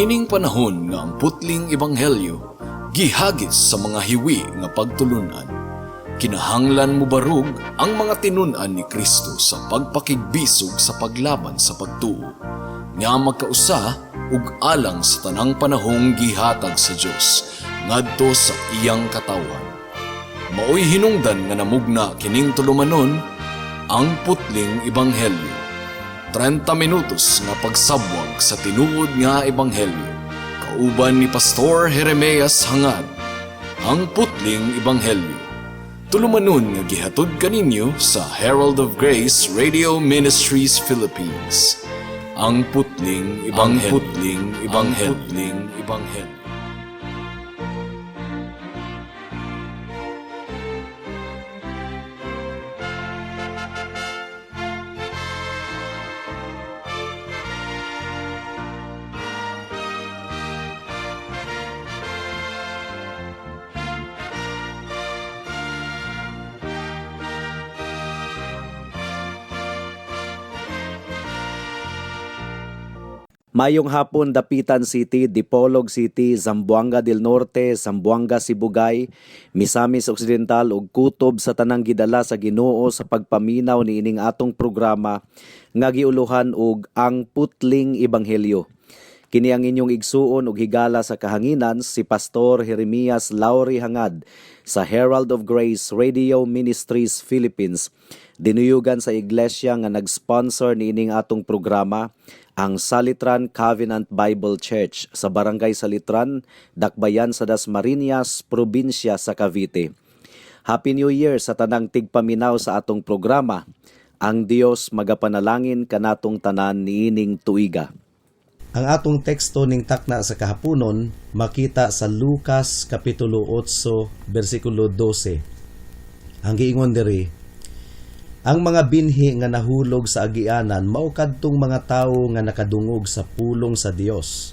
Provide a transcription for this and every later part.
Niining panahon nga ang putling ebanghelyo gihagis sa mga hiwi nga pagtulunan. Kinahanglan mo barug ang mga tinunan ni Kristo sa pagpakigbisog sa paglaban sa pagtuo, nga magkausa ug alang sa tanang panahong gihatag sa Dios ngadto sa iyang katawan. Maoy hinungdan nga namugna kining tulumanon ang putling ebanghelyo. 30 minutos nga pagsabwag sa tinuod nga ebanghelyo. Kauban ni Pastor Jeremias Hangad, ang putling ebanghelyo. Tulumanon nga gihatod kaninyo sa Herald of Grace Radio Ministries Philippines. Ang putling ebanghelyo. Ang putling ebanghelyo. Mayong hapon, Dapitan City, Dipolog City, Zamboanga del Norte, Zamboanga Sibugay, Misamis Occidental ug kutob sa tanang gidala sa Ginoo sa pagpaminaw ni ining atong programa nga giuluhan og ang putling ebanghelyo. Kini ang inyong igsuon ug higala sa kahanginan si Pastor Jeremias Lauri Hangad sa Herald of Grace Radio Ministries Philippines. Dinuyugan sa iglesia nga nag-sponsor ni ining atong programa, ang Salitran Covenant Bible Church sa Barangay Salitran, Dakbayan sa Dasmariñas, Probinsya sa Cavite. Happy New Year sa tanang tigpaminaw sa atong programa. Ang Dios magapanalangin kanatong tanan niining tuiga. Ang atong teksto ning takna sa kahaponon makita sa Lucas Kapitulo 8, versikulo 12. Ang giingon diri, ang mga binhi nga nahulog sa agianan mao kadtong mga tawo nga nakadungog sa pulong sa Dios.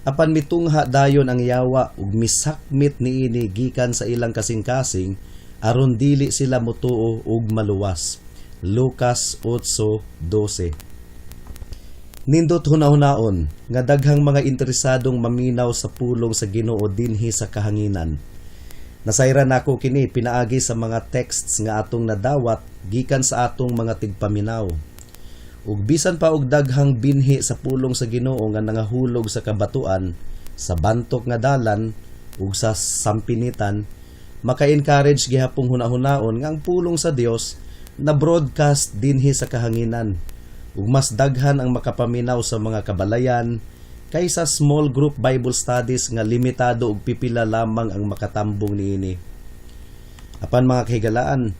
Apan mitungha dayon ang yawa ug misakmit niini gikan sa ilang kasing-kasing aron dili sila motuo ug maluwas. Lucas 8:12. Nindot hunahunaon nga daghang mga interesadong maminaw sa pulong sa Ginoo dinhi sa kahanginan. Nasayran nako kini pinaagi sa mga texts nga atong nadawat gikan sa atong mga tigpaminaw. Ug bisan pa og daghang binhi sa pulong sa Ginoo nga nangahulog sa kabatuan, sa bantok nga dalan ug sa sampinitan, maka-encourage gihapong hunahunaon nga ang pulong sa Dios na broadcast dinhi sa kahanginan. Ug mas daghan ang makapaminaw sa mga kabalayan kaysa small group Bible studies nga limitado ug pipila lamang ang makatambong niini. Apan mga kahigalaan,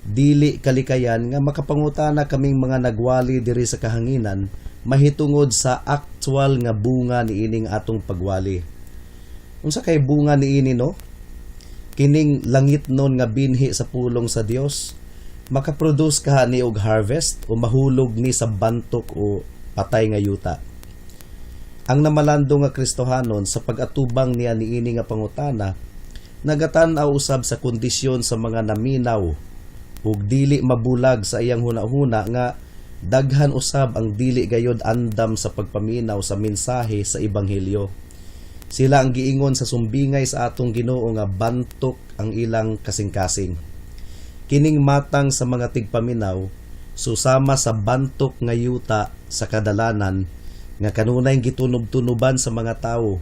dili kalikayan nga makapangutana kaming mga nagwali diri sa kahanginan mahitungod sa actual nga bunga niining atong pagwali. Unsa kay bunga niini no? Kining langit non nga binhi sa pulong sa Dios, makaproduce ka ni og harvest o mahulog ni sa bantok o patay nga yuta. Ang namalando nga Kristohanon sa pag-atubang niya niini nga pangutana, nagatan-aw usab sa kondisyon sa mga naminaw ug dili mabulag sa iyang hunahuna nga daghan usab ang dili gayod andam sa pagpaminaw sa mensahe sa ebanghelyo. Sila ang giingon sa sumbingay sa atong Ginoo nga bantok ang ilang kasing-kasing. Kining matang sa mga tigpaminaw susama sa bantok nga yuta sa kadalanan nga kanunay gitunob-tunuban sa mga tao.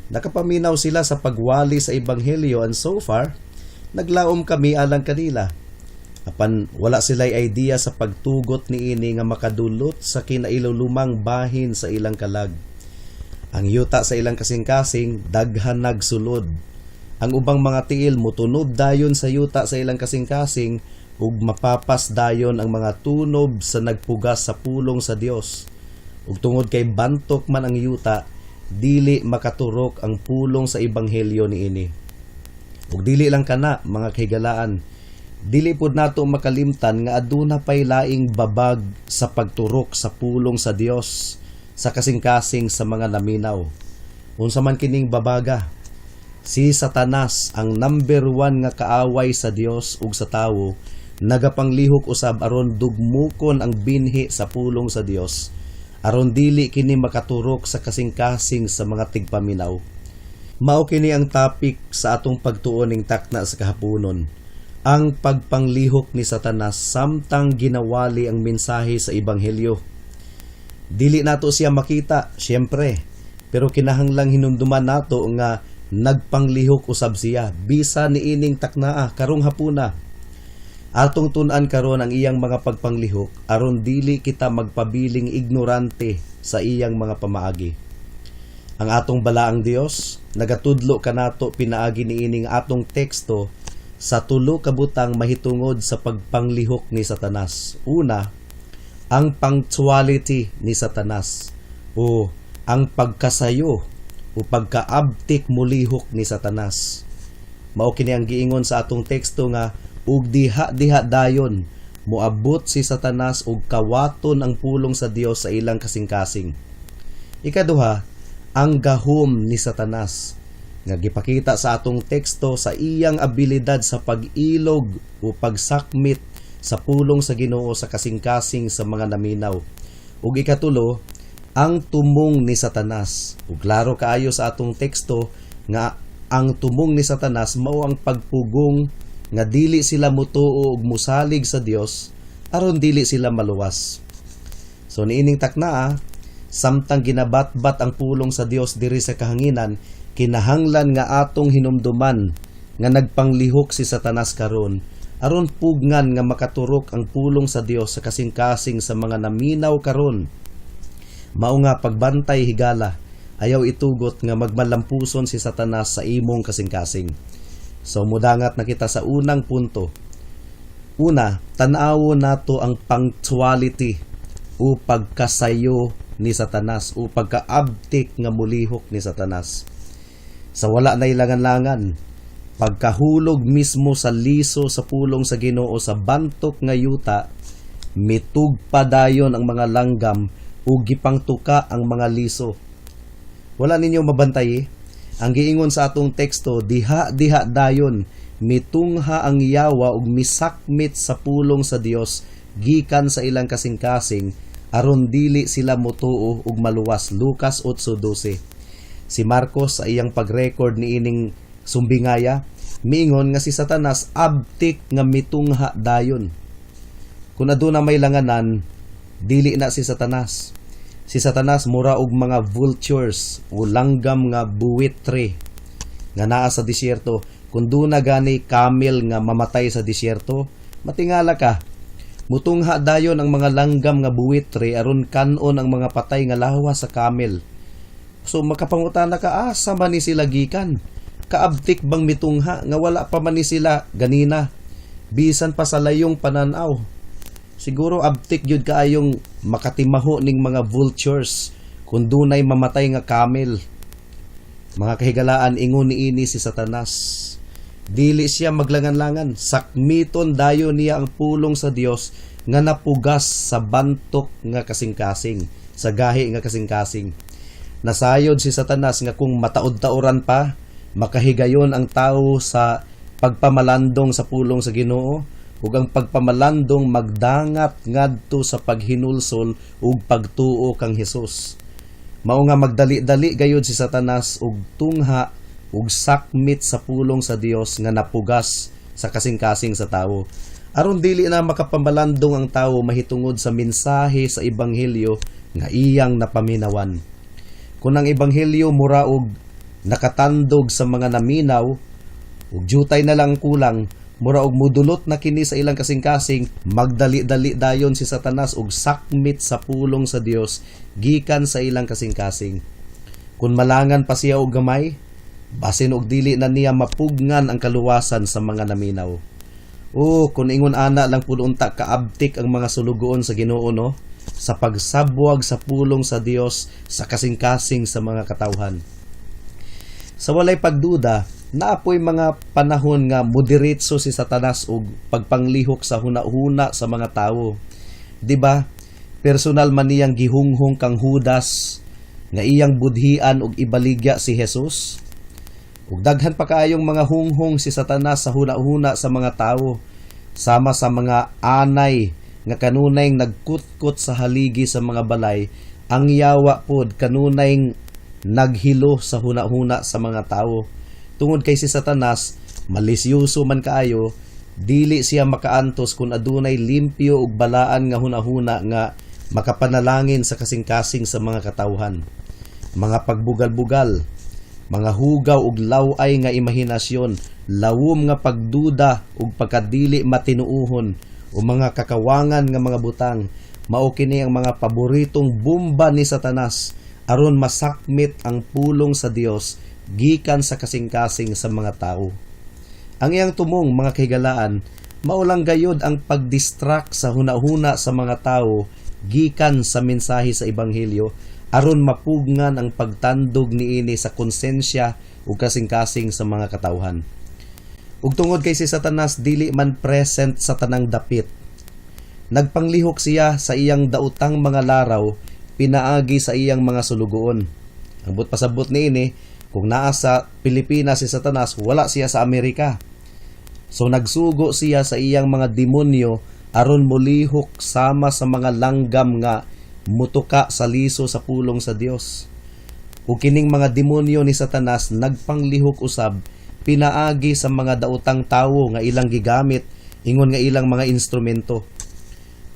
Nakapaminaw sila sa pagwali sa ebanghelyo and so far, naglaom kami alang kanila. Apan wala sila'y idea sa pagtugot niini nga makadulot sa kinailulumang bahin sa ilang kalag. Ang yuta sa ilang kasing-kasing daghan nagsulod. Ang ubang mga tiil motunob dayon sa yuta sa ilang kasing-kasing ug mapapas dayon ang mga tunob sa nagpugas sa pulong sa Dios. Ug tungod kay bantok man ang yuta, dili makaturok ang pulong sa ebanghelyo niini. Ug dili lang kana mga kahigalaan, dili pud nato makalimtan nga aduna pay laing babag sa pagturok sa pulong sa Dios sa kasing-kasing sa mga naminaw. Unsa man kining babaga? Si Satanas ang number 1 nga kaaway sa Dios ug sa tawo, nagapanglihok usab aron dugmukon ang binhi sa pulong sa Dios aron dili kini makaturok sa kasing-kasing sa mga tigpaminaw. Mao kini ang topic sa atong pagtuon ning takna sa kahaponon, ang pagpanglihok ni Satanas samtang ginawali ang mensahe sa ebanghelyo. Dili nato siya makita, syempre, pero kinahanglang hinumduman nato nga nagpanglihok usab siya bisa niining taknaa karong hapuna. Atong tun-an karon ang iyang mga pagpanglihok aron dili kita magpabiling ignorante sa iyang mga pamaagi. Ang atong balaang Dios nagatudlo kanato pinaagi niining atong teksto sa tulo ka butang mahitungod sa pagpanglihok ni Satanas. Una, ang punctuality ni Satanas o ang pagkasayo o pagkaabtik mulihok ni Satanas. Mao kini ang giingon sa atong teksto nga ug diha dayon moabot si Satanas ug kawaton ang pulong sa Dios sa ilang kasing-kasing. Ikaduha, ang gahom ni Satanas nga gipakita sa atong teksto sa iyang abilidad sa pag-ilog o pagsakmit sa pulong sa Ginoo sa kasing-kasing sa mga naminaw. Ug ikatulo, ang tumong ni Satanas. Ug klaro kaayo sa atong teksto nga ang tumong ni Satanas mao ang pagpugong nga dili sila mutuo ug musalig sa Dios aron dili sila maluwas. So niining takna, samtang ginabatbat ang pulong sa Dios diri sa kahanginan, kinahanglan nga atong hinumduman nga nagpanglihok si Satanas karon aron pugngan nga makaturok ang pulong sa Dios sa kasing-kasing sa mga naminaw karon. Mao nga pagbantay higala, ayaw itugot nga magmalampuson si Satanas sa imong kasing-kasing. So mudangat na kita sa unang punto. Una, tan-awo nato ang punctuality o pagkasayo ni Satanas o pagkaabtik nga mulihok ni Satanas. Sa wala na ilangan-langan, pagkahulog mismo sa liso sa pulong sa Ginoo sa bantok nga yuta, mitugpadayon ang mga langgam o gipangtuka ang mga liso. Wala ninyo mabantay. Ang giingon sa atong teksto, diha dayon mitungha ang yawa ug misakmit sa pulong sa Dios gikan sa ilang kasing-kasing aron dili sila motuo ug maluwas. Lucas 8:12. Si Marcos sa iyang pag-record niining sumbingaya miingon nga si Satanas abtik nga mitungha dayon. Kung aduna may langanan, dili na si Satanas. Si Satanas mura og mga vultures o langgam nga buwitre nga naa sa disyerto. Kung duna gani camel nga mamatay sa disyerto, matingala ka. Mutungha dayon ang mga langgam nga buwitre aron kanon ang mga patay nga lawas sa camel. So makapangutana ka, asa man ni sila gikan? Kaabtik bang mitungha nga wala pa man ni sila ganina? Bisan pa sa layong pananaw. Siguro abtik yun kaayong makatimaho ning mga vultures kung dunay mamatay nga camel. Mga kahigalaan, ingon niini si Satanas. Dili siya maglangan-langan. Sakmiton dayon niya ang pulong sa Dios nga napugas sa bantok nga kasing-kasing, sa gahi nga kasing-kasing. Nasayod si Satanas nga kung mataod-taoran pa, makahigayon ang tao sa pagpamalandong sa pulong sa Ginoo, ug ang pagpamalandong magdangat ngadto sa paghinulsol ug pagtuo kang Hesus. Mao nga magdali-dali gayud si Satanas og tungha ug sakmit sa pulong sa Dios nga napugas sa kasing-kasing sa tawo. Aron dili na makapamalandong ang tawo mahitungod sa mensahe sa ebanghelyo nga iyang napaminawan. Kung ang ebanghelyo mura og nakatandog sa mga naminaw ug jutay na lang kulang, mura og mudulot na kini sa ilang kasing-kasing, magdali-dali dayon si Satanas og sakmit sa pulong sa Dios gikan sa ilang kasing-kasing. Kung malangan pa siya og gamay, basin og dili na niya mapugngan ang kaluwasan sa mga naminaw. O kung ingon ana lang pud unta kaabtik ang mga sulugoon sa Ginoo no, sa pagsabwag sa pulong sa Dios sa kasing-kasing sa mga katawhan. Sa walay pagduda, naapoy mga panahon nga moderetso si Satanas og pagpanglihok sa huna-huna sa mga tawo. Diba? Personal man niyang gihunghong kang Judas nga iyang budhian og ibaligya si Jesus. Ug daghan pa kaayong mga hunghong si Satanas sa huna-huna sa mga tawo, sama sa mga anay nga kanunay nagkutkot sa haligi sa mga balay ang yawa pod kanunay naghilo sa hunahuna sa mga tao. Tungod kay si Satanas, malisyoso man kaayo, dili siya makaantos kung adunay limpyo ug balaan nga hunahuna nga makapanalangin sa kasing-kasing sa mga katawhan. Mga pagbugal-bugal, mga hugaw ug laway nga imahinasyon, lawom nga pagduda ug pagkadili matinuuhon o mga kakawangan nga mga butang, mao kini ang mga paboritong bomba ni Satanas aron masakmit ang pulong sa Dios gikan sa kasing-kasing sa mga tao. Ang iyang tumong mga kahigalaan, maulang gayod ang pagdistract sa hunahuna sa mga tao gikan sa mensahe sa ebanghelyo aron mapugngan ang pagtandog niini sa konsensya ug kasing-kasing sa mga katawhan. Ug tungod kay si Satanas dili man present sa tanang dapit, nagpanglihok siya sa iyang daotang mga laraw pinaagi sa iyang mga sulugoon. Ang pasabot niini, kung naa sa Pilipinas si Satanas, wala siya sa Amerika. So nagsugo siya sa iyang mga demonyo aron molihok sama sa mga langgam nga mutuka sa liso sa pulong sa Dios. Ug kining mga demonyo ni Satanas nagpanglihok usab pinaagi sa mga daotang tawo nga ilang gigamit ingon nga ilang mga instrumento.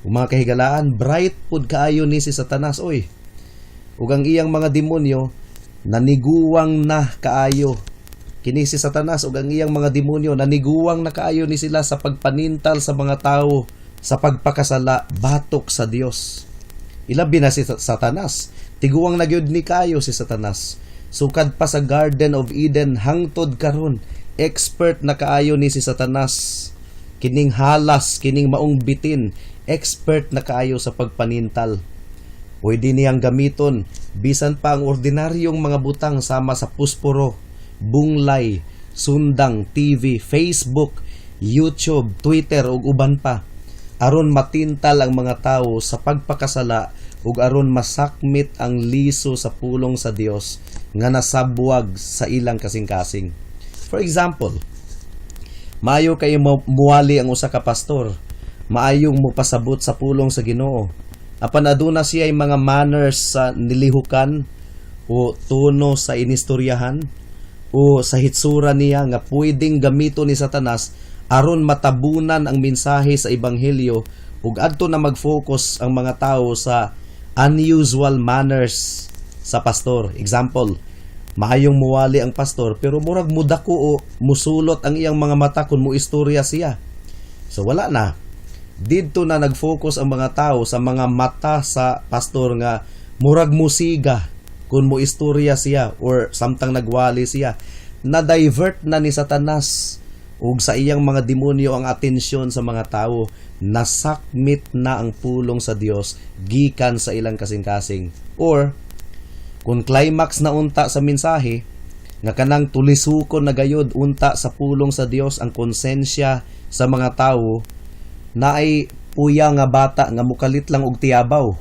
Ug mga kahigalaan, bright pud kaayo ni si Satanas oy. Ug ang iyang mga demonyo naniguwang na kaayo. Kini si Satanas ug ang iyang mga demonyo naniguwang na kaayo ni sila sa pagpanintal sa mga tawo sa pagpakasala batok sa Dios. Ilabi na si Satanas, tiguwang na gyud ni kaayo si Satanas. Sukad pa sa Garden of Eden hangtod karon, expert na kaayo ni si Satanas. Kining halas, kining maong bitin, expert na kaayo sa pagpanintal. Pwede niyang gamiton bisan pa ang ordinaryong mga butang sama sa pusporo, bunglay, sundang, TV, Facebook, YouTube, Twitter ug uban pa aron matintal ang mga tao sa pagpakasala ug aron masakmit ang liso sa pulong sa Dios nga nasabwag sa ilang kasing-kasing. For example, maayo kayo muwali ang usa ka pastor, maayong mupasabot sa pulong sa Ginoo. Apan aduna siya ay mga manners sa nilihukan o tono sa inistoryahan o sa hitsura niya nga pwedeng gamito ni Satanas aron matabunan ang mensahe sa ebanghelyo ug adto na mag-focus ang mga tao sa unusual manners sa pastor. Example, maayong muwali ang pastor pero murag mudako o musulot ang iyang mga mata kung muistorya siya. So wala na. Didto na nag-focus ang mga tao sa mga mata sa pastor nga murag musiga kung muistorya siya or samtang nagwali siya. Na-divert na ni Satanas ug sa iyang mga demonyo ang atensyon sa mga tao, nasakmit na ang pulong sa Dios gikan sa ilang kasing-kasing. Or kung climax na unta sa mensahe nga kanang tulisukon na gayud unta sa pulong sa Dios ang konsensya sa mga tao, naay puya nga bata nga mukalit lang og tiyabaw,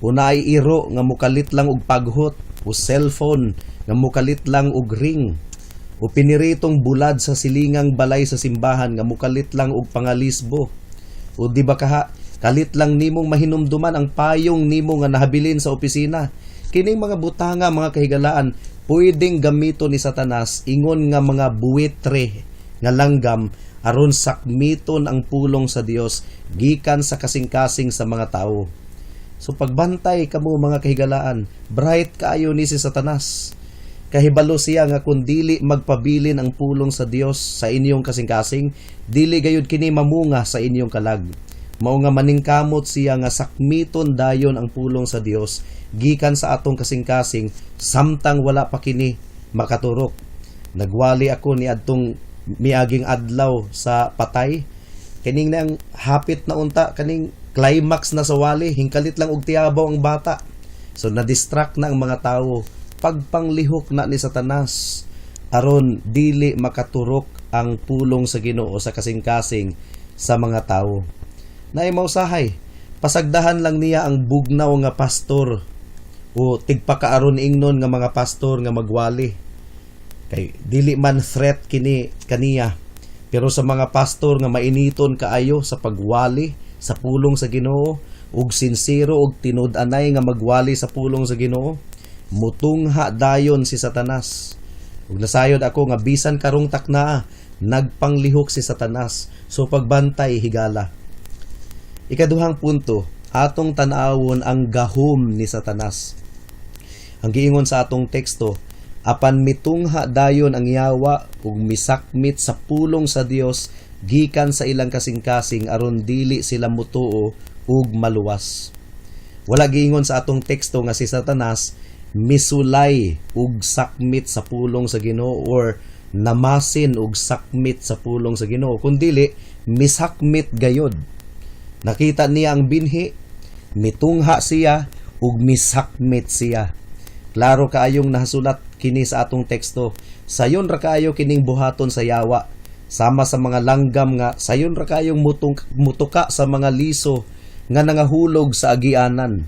o naay iro nga mukalit lang og paghot, o cellphone nga mukalit lang og ring, o piniritong bulad sa silingang balay sa simbahan nga mukalit lang og pangalisbo, o di ba kalit lang nimong mahinumduman ang payong nimo nga nahabilin sa opisina. Kining mga butanga mga kahigalaan pwedeng gamito ni Satanas ingon nga mga buwitre nga langgam aron sakmiton ang pulong sa Dios gikan sa kasing-kasing sa mga tao. So pagbantay kamo mga kahigalaan, bright kaayo ni si Satanas. Kahibalo siya nga kung dili magpabilin ang pulong sa Dios sa inyong kasing-kasing, dili gayud kini mamunga sa inyong kalag. Mao nga maningkamot siya nga sakmiton dayon ang pulong sa Dios gikan sa atong kasing-kasing samtang wala pa kini makaturok. Nagwali ako ni adtong miaging adlaw sa patay. Kining nang hapit na unta, kaning climax na sa wali, hingkalit lang og tiyabaw ang bata. So na-distract na ang mga tao. Pagpanglihok na ni Satanas aron dili makaturok ang pulong sa Ginoo sa kasing-kasing sa mga tao. Naay mausahay, pasagdahan lang niya ang bugnaw nga pastor o tigpakaaron ingnon nga mga pastor nga magwali. Kay dili man threat kini kaniya, pero sa mga pastor nga mainiton kaayo sa pagwali sa pulong sa Ginoo, ug sinsero ug tinud-anay nga magwali sa pulong sa Ginoo, mutungha dayon si Satanas. Ug nasayod ako nga bisan karong takna nagpanglihok si Satanas, so pagbantay higala. Ikaduhang punto, atong tan-awon ang gahom ni Satanas. Ang giingon sa atong teksto, apan mitungha dayon ang yawa ug misakmit sa pulong sa Dios gikan sa ilang kasing-kasing aron dili sila mutuo ug maluwas. Wala giingon sa atong teksto nga si Satanas misulay ug sakmit sa pulong sa Ginoo or namasin ug sakmit sa pulong sa Ginoo, kundili misakmit gayod. Nakita niya ang binhi, mitungha siya ug misakmit siya. Klaro kaayong nahasulat kini sa atong teksto. Sayon ra kaayo kining buhaton sa yawa, sama sa mga langgam nga sayon ra kayong mutuka sa mga liso nga nangahulog sa agianan.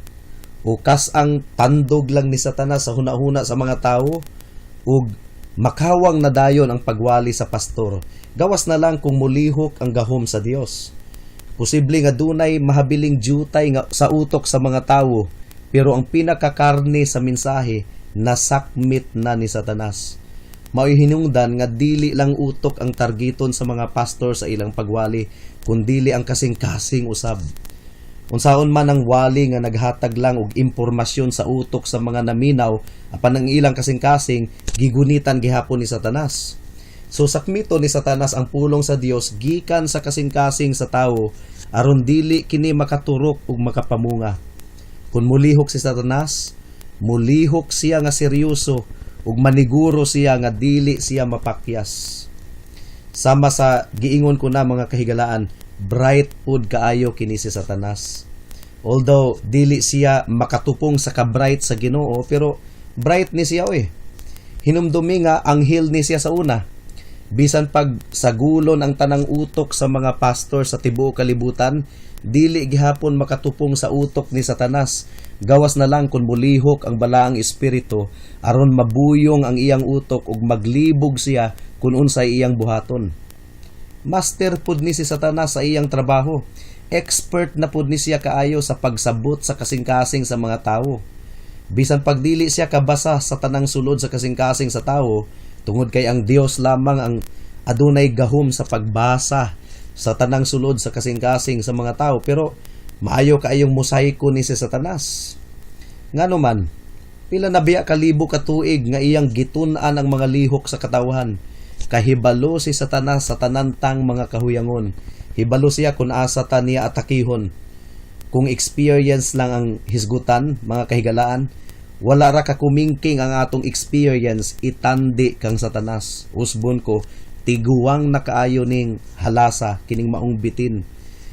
Ukas ang tandog lang ni Satanas sa hunahuna sa mga tawo ug makawang na dayon ang pagwali sa pastor. Gawas na lang kung mulihok ang gahom sa Dios. Posible nga dunay mahabiling jutay nga sa utok sa mga tawo, pero ang pinakakarne sa mensahe nasakmit na ni Satanas. Mao'y hinungdan nga dili lang utok ang targeton sa mga pastor sa ilang pagwali, kundili ang kasing-kasing usab. Unsaon man ang wali nga naghatag lang og impormasyon sa utok sa mga naminaw, apan ang ilang kasing-kasing gigunitan gihapon ni Satanas. So sakmito ni Satanas ang pulong sa Dios gikan sa kasing-kasing sa tawo aron dili kini makaturok ug makapamunga. Kung mulihok si Satanas, mulihok siya nga seryoso ug maniguro siya nga dili siya mapakyas. Sama sa giingon ko na mga kahigalaan, bright pud kaayo kini si Satanas. Although dili siya makatupong sa ka-bright sa Ginoo, pero bright ni siya Hinumdumi nga anghel ni siya sa una. Bisan pag sagulon ang tanang utok sa mga pastor sa tibuok kalibutan, dili gihapon makatupong sa utok ni Satanas. Gawas na lang kung mulihok ang balaang espiritu aron mabuyong ang iyang utok ug maglibog siya kung unsay iyang buhaton. Master pud ni si Satanas sa iyang trabaho. Expert na pud ni siya kaayo sa pagsabot sa kasing-kasing sa mga tawo. Bisan pagdili siya kabasa sa tanang sulod sa kasing-kasing sa tawo, tungod kay ang Dios lamang ang adunay gahom sa pagbasa sa tanang sulod sa kasing-kasing sa mga tao, pero maayo kaayong mosaiko ni si Satanas. Ngano man, pila na biya kalibo ka tuig nga iyang gitun-an ang mga lihok sa katawhan. Kahibalo si Satanas sa tanantang mga kahuyangon. Hibalo siya kung asa ta niya atakihon. Kung experience lang ang hisgutan, mga kahigalaan, wala ra ka kumingking ang atong experience, itandi kang Satanas. Usbon ko, tiguwang nakaayo ning halasa kining maong bitin.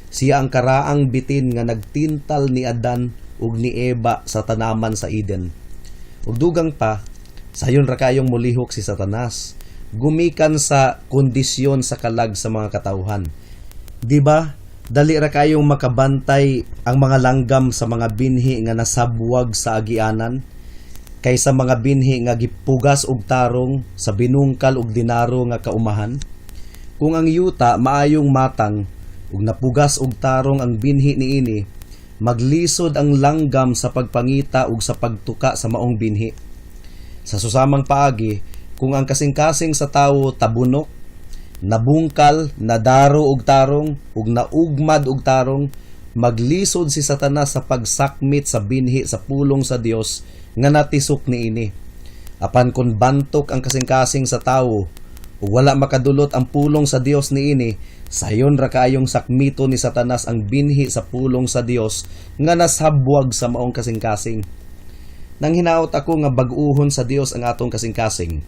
Siya ang karaang bitin nga nagtintal ni Adan ug ni Eva sa tanaman sa Eden. Ug dugang pa, sayon ra kayong mulihok si Satanas. Gumikan sa kondisyon sa kalag sa mga katawhan. Di ba? Dali ra kayong makabantay ang mga langgam sa mga binhi nga nasabwag sa agianan kaysa mga binhi nga gipugas og tarong sa binungkal og dinaro nga kaumahan. Kung ang yuta maayong matang ug napugas og tarong ang binhi niini, maglisod ang langgam sa pagpangita ug sa pagtuka sa maong binhi. Sa susamang paagi, kung ang kasing-kasing sa tawo tabunok, nabungkal, nadaro og tarong, ug naugmad og tarong, maglisod si Satanas sa pagsakmit sa binhi sa pulong sa Dios nga natisok niini. Apan kung bantok ang kasing-kasing sa tawo ug wala makadulot ang pulong sa Dios niini, sayon ra kaayong sakmito ni Satanas ang binhi sa pulong sa Dios nga nasabwag sa maong kasing-kasing. Nang hinaot ako nga bag-uhon sa Dios ang atong kasing-kasing,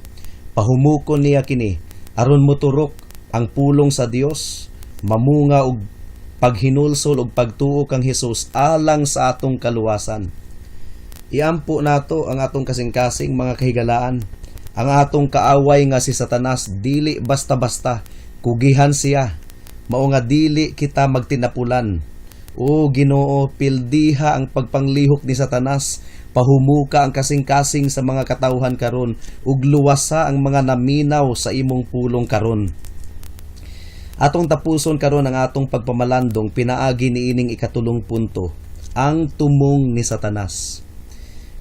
pahumukon niya kini aron moturok ang pulong sa Dios, mamunga og paghinulsol og pagtuo kang Hesus alang sa atong kaluwasan. Iampo nato ang atong kasing-kasing, mga kahigalaan. Ang atong kaaway nga si Satanas dili basta-basta, kugihan siya. Mao nga dili kita magtinapulan. O Ginoo, pildiha ang pagpanglihok ni Satanas, pahumuka ang kasing-kasing sa mga katawhan karon ug luwasa ang mga naminaw sa imong pulong karon. Atong tapuson karon ang atong pagpamalandong pinaagi niining ikatulong punto, ang tumong ni Satanas.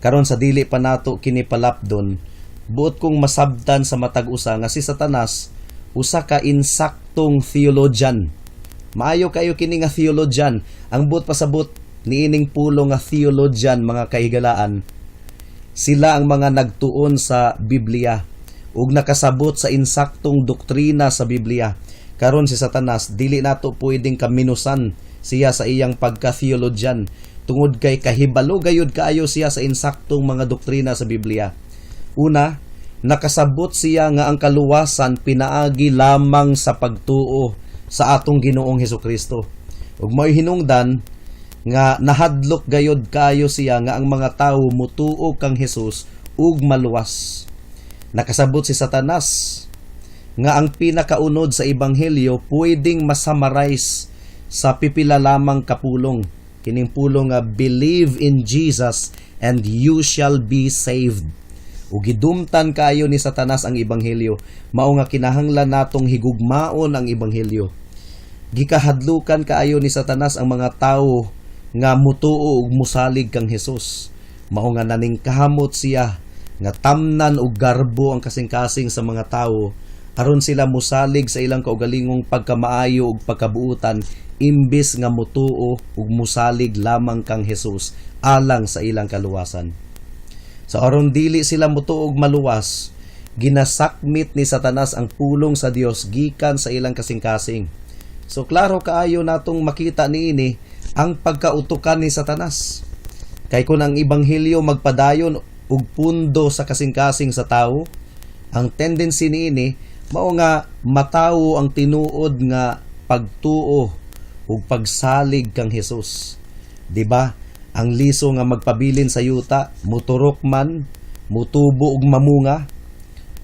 Karon sa dili pa nato kini palapdon, buot kong masabtan sa matag usa nga si Satanas usa ka insaktong theologian. Maayo kayo kini nga theologian. Ang buot pasabot niining pulo nga theologian, mga kahigalaan, sila ang mga nagtuon sa Biblia ug nakasabot sa insaktong doktrina sa Biblia. Karon si Satanas dili nato pwedeng kaminusan siya sa iyang pagka-theologian tungod kay kahibalo gayud kaayo siya sa insaktong mga doktrina sa Biblia. Una, nakasabot siya nga ang kaluwasan pinaagi lamang sa pagtuo sa atong Ginoong Hesukristo. Ug mo'y hinungdan nga nahadlok gayud kaayo siya nga ang mga tawo mutuo kang Hesus ug maluwas. Nakasabot si Satanas nga ang pinakaunod sa ebanghelyo pwedeng masummarize sa pipila lamang kapulong. Kining pulong nga believe in Jesus and you shall be saved. Ug gidumtan kaayo ni Satanas ang ebanghelyo, mao nga kinahanglan natong higugmaon ang ebanghelyo. Gikahadlukan kaayo ni Satanas ang mga tawo nga mutuo ug musalig kang Hesus. Mao nga naningkamot siya nga tamnan og garbo ang kasing-kasing sa mga tawo aron sila musalig sa ilang kaugalingong pagkamaayo ug pagkabuutan imbis nga mutuo ug musalig lamang kang Hesus alang sa ilang kaluwasan. Sa aron dili sila mutuo ug maluwas, ginasakmit ni Satanas ang pulong sa Dios gikan sa ilang kasing-kasing. So klaro kaayo natong makita niini ang pagkautukan ni Satanas. Kay kung ang ebanghelyo magpadayon ug pundo sa kasing-kasing sa tawo, ang tendency niini mao nga matawo ang tinuod nga pagtuo ug pagsalig kang Hesus. Di ba? Ang liso nga magpabilin sa yuta, muturok man, mutubo ug mamunga.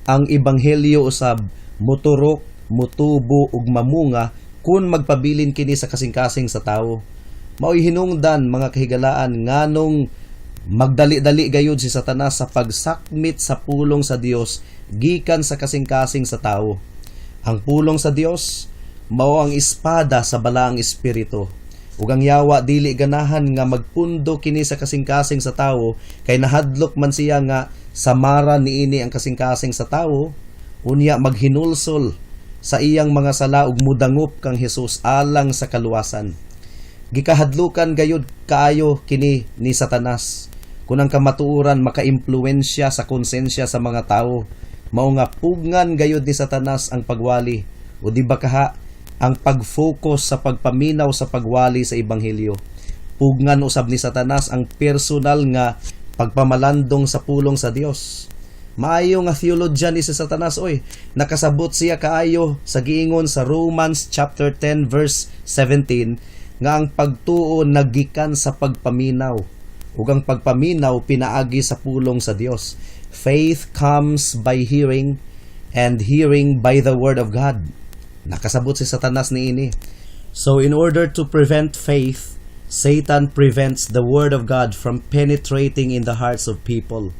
Ang ebanghelyo usab muturok, mutubo ug mamunga kung magpabilin kini sa kasing-kasing sa tawo. Mao'y hinungdan, mga kahigalaan, nganong magdali-dali gayud si Satanas sa pagsakmit sa pulong sa Dios gikan sa kasing-kasing sa tawo. Ang pulong sa Dios mao ang espada sa balaang espiritu. Ug ang yawa dili ganahan nga magpundo kini sa kasing-kasing sa tawo kay nahadlok man siya nga samaran niini ang kasing-kasing sa tawo, unya maghinulsol sa iyang mga sala ug mudangop kang Hesus alang sa kaluwasan. Gikahadlukan gayud kaayo kini ni Satanas kung ang kamatuoran makaimpluwensya sa konsensya sa mga tawo. Mao nga pugngan gayud ni Satanas ang pagwali o di ba kaha ang pag-focus sa pagpaminaw sa pagwali sa ebanghelyo. Pugngan usab ni Satanas ang personal nga pagpamalandong sa pulong sa Dios. Maayo nga theologian ni si Satanas oy. Nakasabot siya kaayo sa giingon sa Romans chapter 10 verse 17 nga ang pagtuo nagikan sa pagpaminaw ug ang pagpaminaw pinaagi sa pulong sa Dios. Faith comes by hearing and hearing by the word of God. Nakasabot si Satanas niini. So in order to prevent faith, Satan prevents the word of God from penetrating in the hearts of people.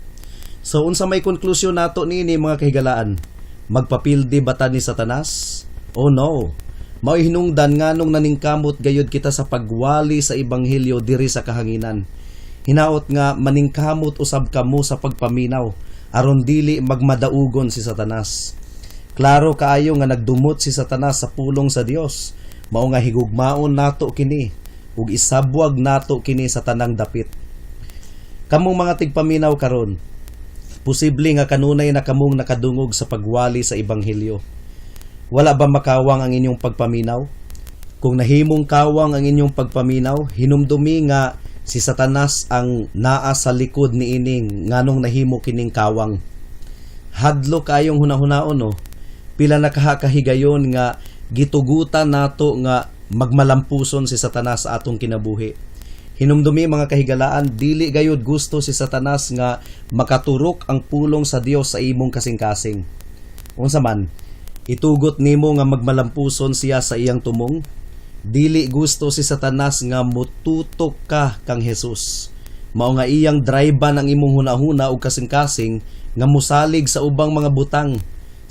So unsa may konklusyon nato niini, mga kahigalaan? Magpapildi bata ni Satanas? Oh no. Mao hinungdan nganong naningkamot gayud kita sa pagwali sa ebanghelyo diri sa kahanginan. Hinaot nga maningkamot usab kamo sa pagpaminaw aron dili magmadaugon si Satanas. Klaro kaayo nga nagdumot si Satanas sa pulong sa Dios. Mao nga higugmaon nato kini ug isabwag nato kini sa tanang dapit. Kamong mga tigpaminaw karon, posible nga kanunay na kamong nakadungog sa pagwali sa ebanghelyo. Wala ba makawang ang inyong pagpaminaw? Kung nahimong kawang ang inyong pagpaminaw, hinumdumi nga si Satanas ang naa sa likod ni ining nganong nahimo kining kawang. Hadlo kayong hunahunaon no. Pila nakahakahigayon nga gitugutan nato nga magmalampuson si Satanas sa atong kinabuhi. Hinumdumi, mga kahigalaan, dili gayud gusto si Satanas nga makaturok ang pulong sa Dios sa imong kasing-kasing. Unsa man, itugot nimo nga magmalampuson siya sa iyang tumong. Dili gusto si Satanas nga mututok ka kang Hesus. Mao nga iyang driban ang imong hunahuna ug kasing-kasing nga musalig sa ubang mga butang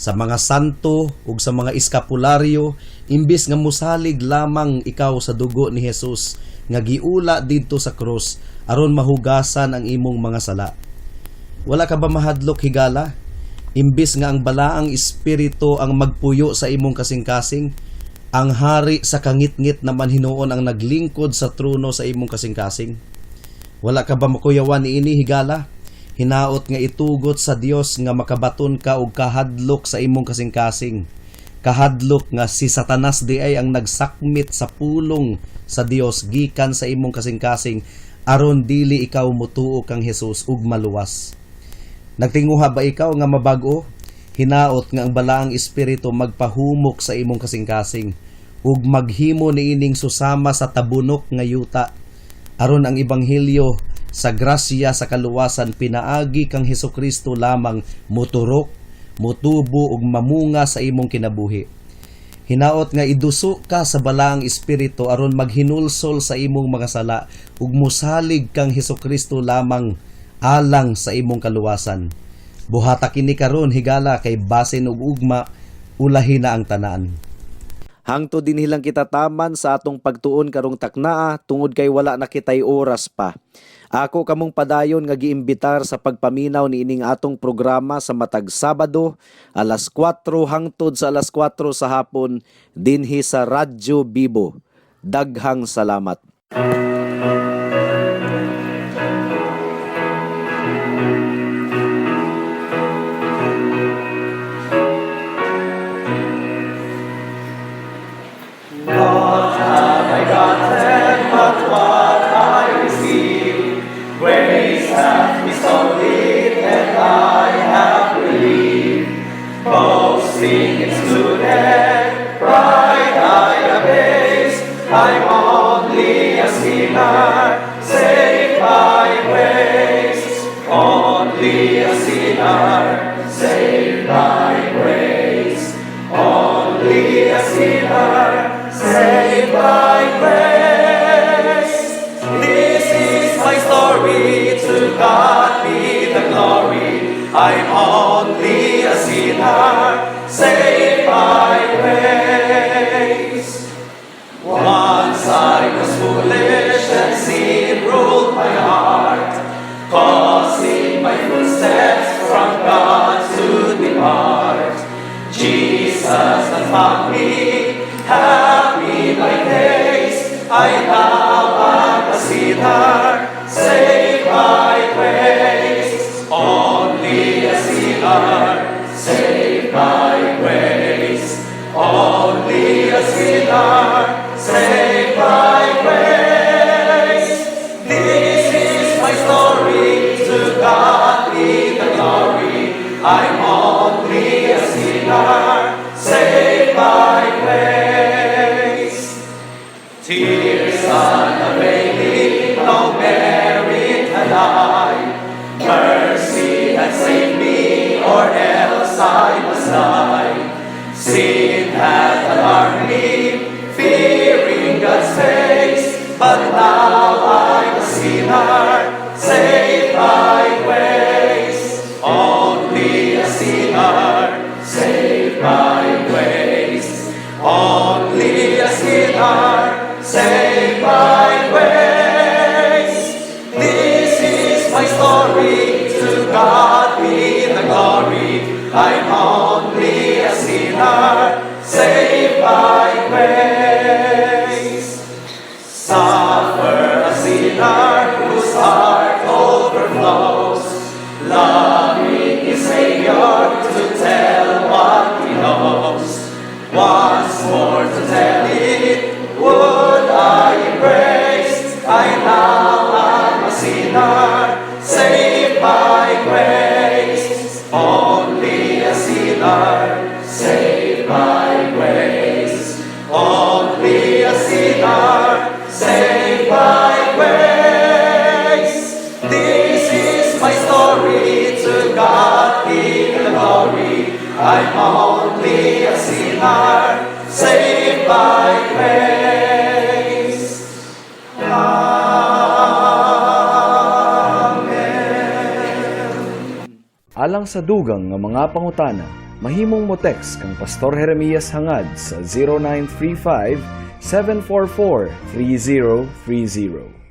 sa mga santo ug sa mga eskapularyo, imbis nga musalig lamang ikaw sa dugo ni Jesus nga giula didto sa krus aron mahugasan ang imong mga sala. Wala ka ba mahadlok higala? Imbis nga ang balaang espiritu ang magpuyo sa imong kasing-kasing, ang hari sa kangit-ngit naman hinuon ang naglingkod sa trono sa imong kasing-kasing. Wala ka ba makuyawan niini higala? Hinaot nga itugot sa Dios nga makabaton ka og kahadlok sa imong kasing-kasing. Kahadlok nga si Satanas di ay ang nagsakmit sa pulong sa Dios gikan sa imong kasing-kasing aron dili ikaw motuo kang Hesus ug maluwas. Nagtinguha ba ikaw nga mabago? Hinaot nga ang balaang espiritu magpahumok sa imong kasing-kasing ug maghimo niining susama sa tabunok nga yuta aron ang ebanghelyo sa grasya sa kaluwasan pinaagi kang Hesukristo lamang moturok, motubo ug mamunga sa imong kinabuhi. Hinaot nga iduso ka sa balaang espiritu aron maghinulsol sa imong mga sala ug mosalig kang Hesukristo lamang alang sa imong kaluwasan. Buhata kini karon higala kay basin ug ugma ulahi na ang tanan. Hangtod din hilang kita taman sa atong pagtuon karong taknaa tungod kay wala na kitay oras pa. Ako kamong padayon nga giimbitar sa pagpaminaw niining atong programa sa matag Sabado alas 4 hangtod sa alas 4 sa hapon dinhi sa Radyo Bibo. Daghang salamat. I'm only a sinner, saved by grace. Once I was foolish and sin ruled my heart, causing my footsteps from God to depart. Jesus has found me, happy my days. I now am a sinner, saved by grace. Only a sinner, saved by grace. Only a sinner, saved by grace. This is my story, to God be the glory. I'm only a sinner, saved by grace. Tears unavailing, no merit had I. Mercy had saved me, or else I must die. Sin had alarmed me, fearing God's face, but now I'm a sinner, saved by grace. Only a sinner, saved by grace. Only a sinner, saved by grace. This is my story, to God be the glory. I'm only a sinner, saved by grace. Suffer a sinner whose heart overflows, loving his Savior to tell what he knows. Once more to tell it, would I embrace? I now am a sinner, saved by grace. Only a sinner, saved by grace. Only a sinner, saved by grace. This is my story, to God be the glory. I'm only a sinner, saved by grace. Alang sa dugang nga mga pangutana, mahimong mo text kang Pastor Jeremias hangad sa 0935 744 3030.